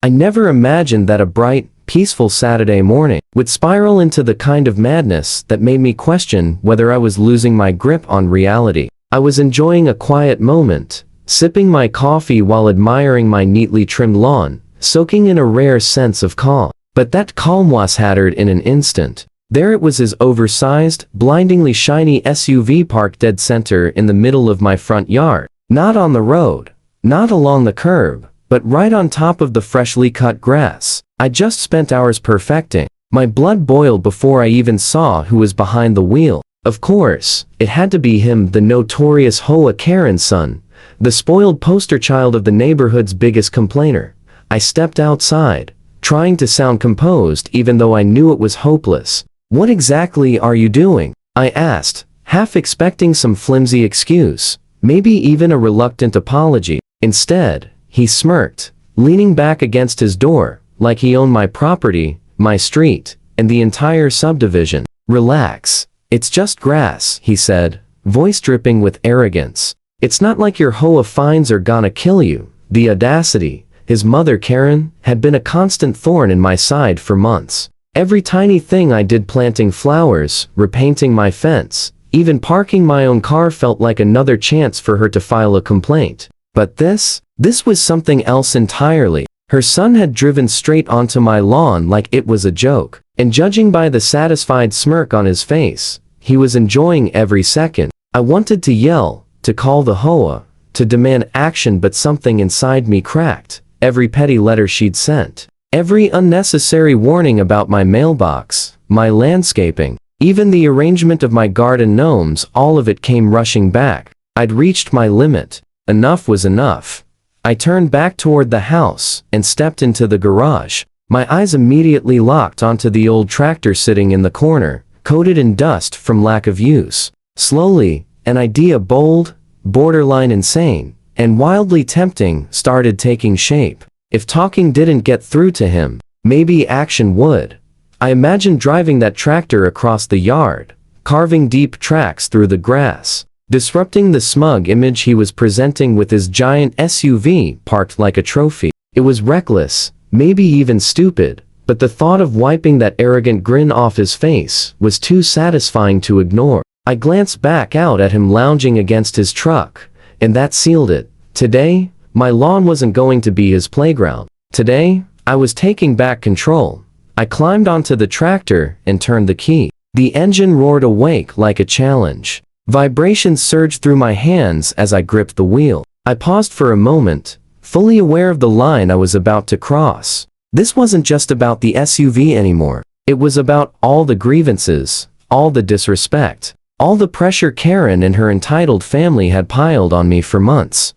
I never imagined that a bright, peaceful Saturday morning would spiral into the kind of madness that made me question whether I was losing my grip on reality. I was enjoying a quiet moment, sipping my coffee while admiring my neatly trimmed lawn, soaking in a rare sense of calm. But that calm was shattered in an instant. There it was, his oversized, blindingly shiny SUV parked dead center in the middle of my front yard. Not on the road, not along the curb, but right on top of the freshly cut grass I'd just spent hours perfecting. My blood boiled before I even saw who was behind the wheel. Of course, it had to be him, the notorious HOA Karen's son, the spoiled poster child of the neighborhood's biggest complainer. I stepped outside, trying to sound composed even though I knew it was hopeless. "What exactly are you doing?" I asked, half expecting some flimsy excuse, maybe even a reluctant apology. Instead, he smirked, leaning back against his door, like he owned my property, my street, and the entire subdivision. "Relax. It's just grass," he said, voice dripping with arrogance. "It's not like your HOA fines are gonna kill you." The audacity. His mother Karen had been a constant thorn in my side for months. Every tiny thing I did, planting flowers, repainting my fence, even parking my own car, felt like another chance for her to file a complaint. But this was something else entirely. Her son had driven straight onto my lawn like it was a joke, and judging by the satisfied smirk on his face, he was enjoying every second. I wanted to yell, to call the HOA, to demand action, but something inside me cracked. Every petty letter she'd sent, every unnecessary warning about my mailbox, my landscaping, even the arrangement of my garden gnomes, all of it came rushing back. I'd reached my limit. Enough was enough. I turned back toward the house and stepped into the garage. My eyes immediately locked onto the old tractor sitting in the corner, coated in dust from lack of use. Slowly, an idea, bold, borderline insane, and wildly tempting, started taking shape. If talking didn't get through to him, maybe action would. I imagined driving that tractor across the yard, carving deep tracks through the grass, disrupting the smug image he was presenting with his giant SUV parked like a trophy. It was reckless, maybe even stupid, but the thought of wiping that arrogant grin off his face was too satisfying to ignore. I glanced back out at him lounging against his truck, and that sealed it. Today, my lawn wasn't going to be his playground. Today, I was taking back control. I climbed onto the tractor and turned the key. The engine roared awake like a challenge. Vibrations surged through my hands as I gripped the wheel. I paused for a moment, fully aware of the line I was about to cross. This wasn't just about the SUV anymore. It was about all the grievances, all the disrespect, all the pressure Karen and her entitled family had piled on me for months.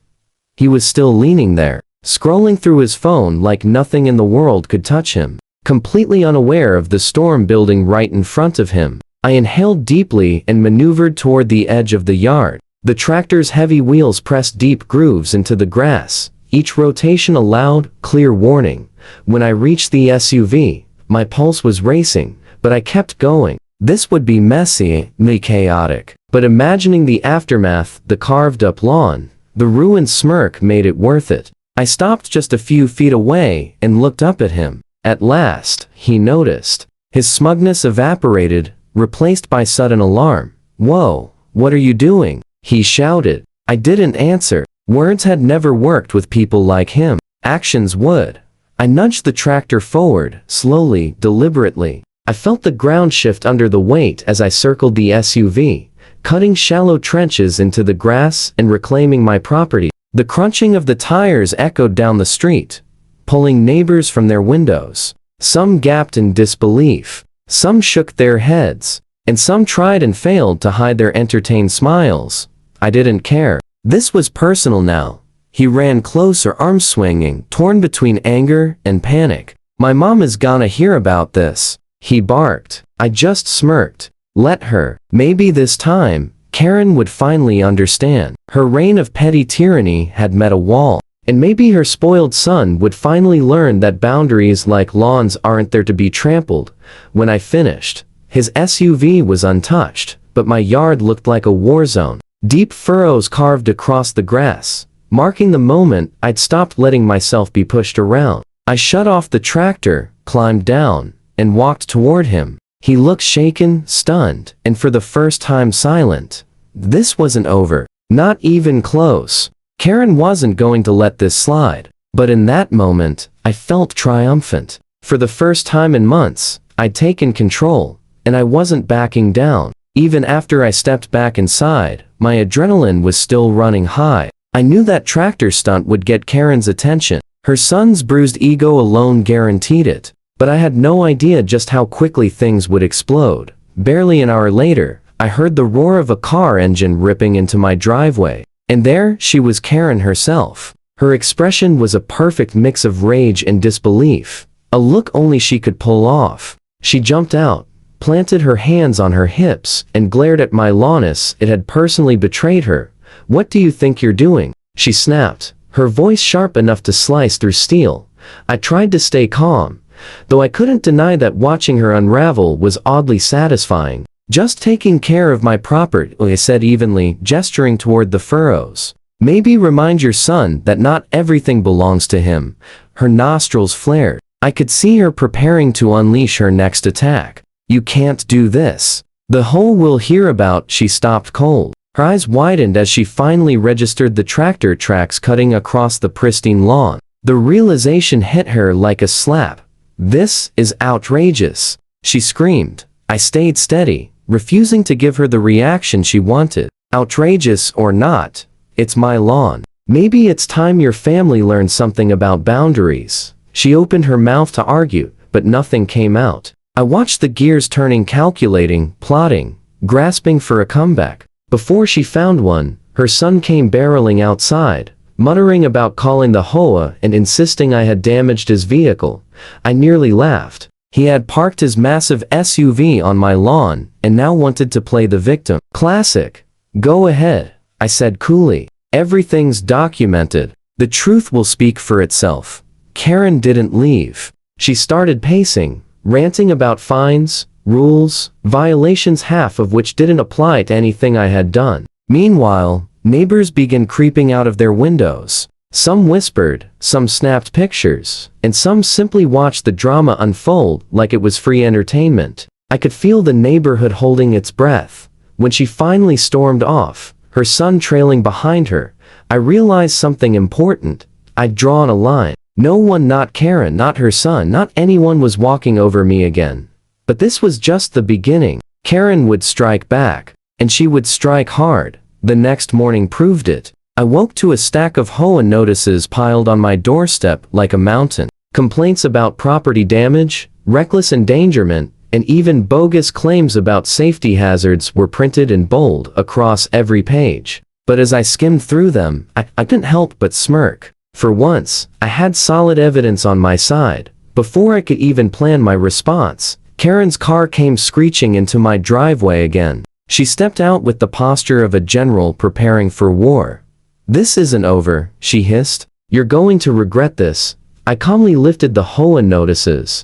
He was still leaning there, scrolling through his phone like nothing in the world could touch him, completely unaware of the storm building right in front of him. I inhaled deeply and maneuvered toward the edge of the yard. The tractor's heavy wheels pressed deep grooves into the grass, each rotation a loud, clear warning. When I reached the SUV, my pulse was racing, but I kept going. This would be messy, chaotic, but imagining the aftermath, the carved-up lawn, the ruined smirk made it worth it. I stopped just a few feet away and looked up at him. At last, he noticed. His smugness evaporated, replaced by sudden alarm. "Whoa, what are you doing?" he shouted. I didn't answer. Words had never worked with people like him. Actions would. I nudged the tractor forward, slowly, deliberately. I felt the ground shift under the weight as I circled the SUV, cutting shallow trenches into the grass and reclaiming my property. The crunching of the tires echoed down the street, pulling neighbors from their windows. Some gaped in disbelief. Some shook their heads, and some tried and failed to hide their entertained smiles. I didn't care. This was personal now. He ran closer, arms swinging, torn between anger and panic. "My mom is gonna hear about this," he barked. I just smirked. Let her. Maybe this time, Karen would finally understand. Her reign of petty tyranny had met a wall. And maybe her spoiled son would finally learn that boundaries like lawns aren't there to be trampled. When I finished, his SUV was untouched, but my yard looked like a war zone. Deep furrows carved across the grass, marking the moment I'd stopped letting myself be pushed around. I shut off the tractor, climbed down, and walked toward him. He looked shaken, stunned, and for the first time silent. This wasn't over. Not even close. Karen wasn't going to let this slide. But in that moment, I felt triumphant. For the first time in months, I'd taken control, and I wasn't backing down. Even after I stepped back inside, my adrenaline was still running high. I knew that tractor stunt would get Karen's attention. Her son's bruised ego alone guaranteed it. But I had no idea just how quickly things would explode. Barely an hour later, I heard the roar of a car engine ripping into my driveway. And there she was, Karen herself. Her expression was a perfect mix of rage and disbelief. A look only she could pull off. She jumped out, planted her hands on her hips, and glared at my lawness. It had personally betrayed her. "What do you think you're doing?" she snapped, her voice sharp enough to slice through steel. I tried to stay calm, though I couldn't deny that watching her unravel was oddly satisfying. "Just taking care of my property," I said evenly, gesturing toward the furrows. "Maybe remind your son that not everything belongs to him." Her nostrils flared. I could see her preparing to unleash her next attack. "You can't do this. The HOA will hear about." She stopped cold. Her eyes widened as she finally registered the tractor tracks cutting across the pristine lawn. The realization hit her like a slap. "This is outrageous," she screamed. I stayed steady, refusing to give her the reaction she wanted. "Outrageous or not, it's my lawn. Maybe it's time your family learned something about boundaries." She opened her mouth to argue, but nothing came out. I watched the gears turning, calculating, plotting, grasping for a comeback. Before she found one, her son came barreling outside, muttering about calling the HOA and insisting I had damaged his vehicle. I nearly laughed. He had parked his massive SUV on my lawn and now wanted to play the victim. "Classic. Go ahead," I said coolly. "Everything's documented. The truth will speak for itself." Karen didn't leave. She started pacing, ranting about fines, rules, violations, half of which didn't apply to anything I had done. Meanwhile, neighbors began creeping out of their windows. Some whispered, some snapped pictures, and some simply watched the drama unfold like it was free entertainment. I could feel the neighborhood holding its breath. When she finally stormed off, her son trailing behind her, I realized something important. I'd drawn a line. No one, not Karen, not her son, not anyone, was walking over me again. But this was just the beginning. Karen would strike back, and she would strike hard. The next morning proved it. I woke to a stack of HOA notices piled on my doorstep like a mountain. Complaints about property damage, reckless endangerment, and even bogus claims about safety hazards were printed in bold across every page. But as I skimmed through them, I couldn't help but smirk. For once, I had solid evidence on my side. Before I could even plan my response, Karen's car came screeching into my driveway again. She stepped out with the posture of a general preparing for war. "This isn't over," she hissed. "You're going to regret this." I calmly lifted the HOA notices,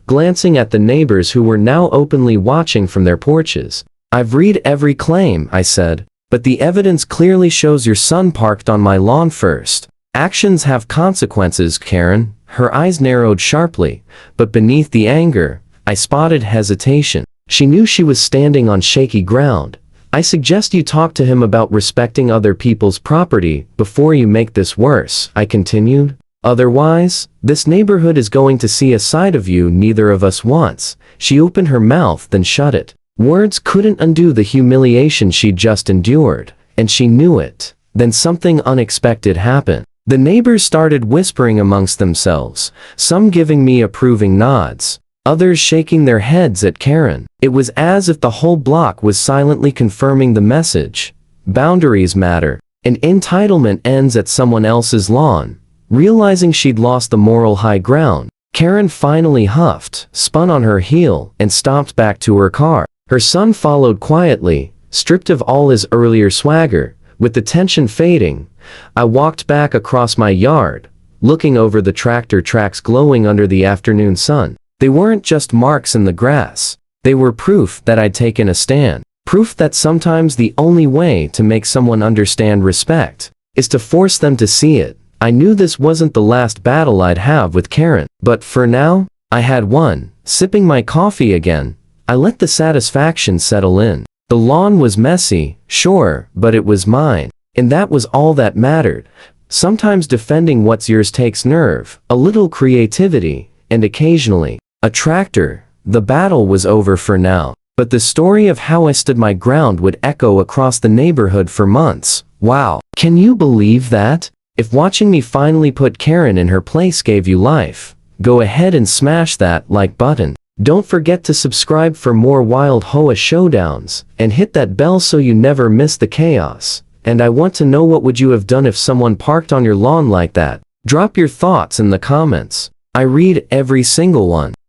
glancing at the neighbors who were now openly watching from their porches. "I've read every claim," I said, "but the evidence clearly shows your son parked on my lawn first. Actions have consequences, Karen." Her eyes narrowed sharply, but beneath the anger, I spotted hesitation. She knew she was standing on shaky ground. "I suggest you talk to him about respecting other people's property before you make this worse," I continued. "Otherwise, this neighborhood is going to see a side of you neither of us wants." She opened her mouth, then shut it. Words couldn't undo the humiliation she'd just endured, and she knew it. Then something unexpected happened. The neighbors started whispering amongst themselves, some giving me approving nods, others shaking their heads at Karen. It was as if the whole block was silently confirming the message. Boundaries matter, and entitlement ends at someone else's lawn. Realizing she'd lost the moral high ground, Karen finally huffed, spun on her heel, and stomped back to her car. Her son followed quietly, stripped of all his earlier swagger. With the tension fading, I walked back across my yard, looking over the tractor tracks glowing under the afternoon sun. They weren't just marks in the grass. They were proof that I'd taken a stand. Proof that sometimes the only way to make someone understand respect is to force them to see it. I knew this wasn't the last battle I'd have with Karen, but for now, I had won. Sipping my coffee again, I let the satisfaction settle in. The lawn was messy, sure, but it was mine. And that was all that mattered. Sometimes defending what's yours takes nerve, a little creativity, and occasionally, a tractor. The battle was over for now. But the story of how I stood my ground would echo across the neighborhood for months. Wow. Can you believe that? If watching me finally put Karen in her place gave you life, go ahead and smash that like button. Don't forget to subscribe for more wild HOA showdowns, and hit that bell so you never miss the chaos. And I want to know, what would you have done if someone parked on your lawn like that? Drop your thoughts in the comments. I read every single one.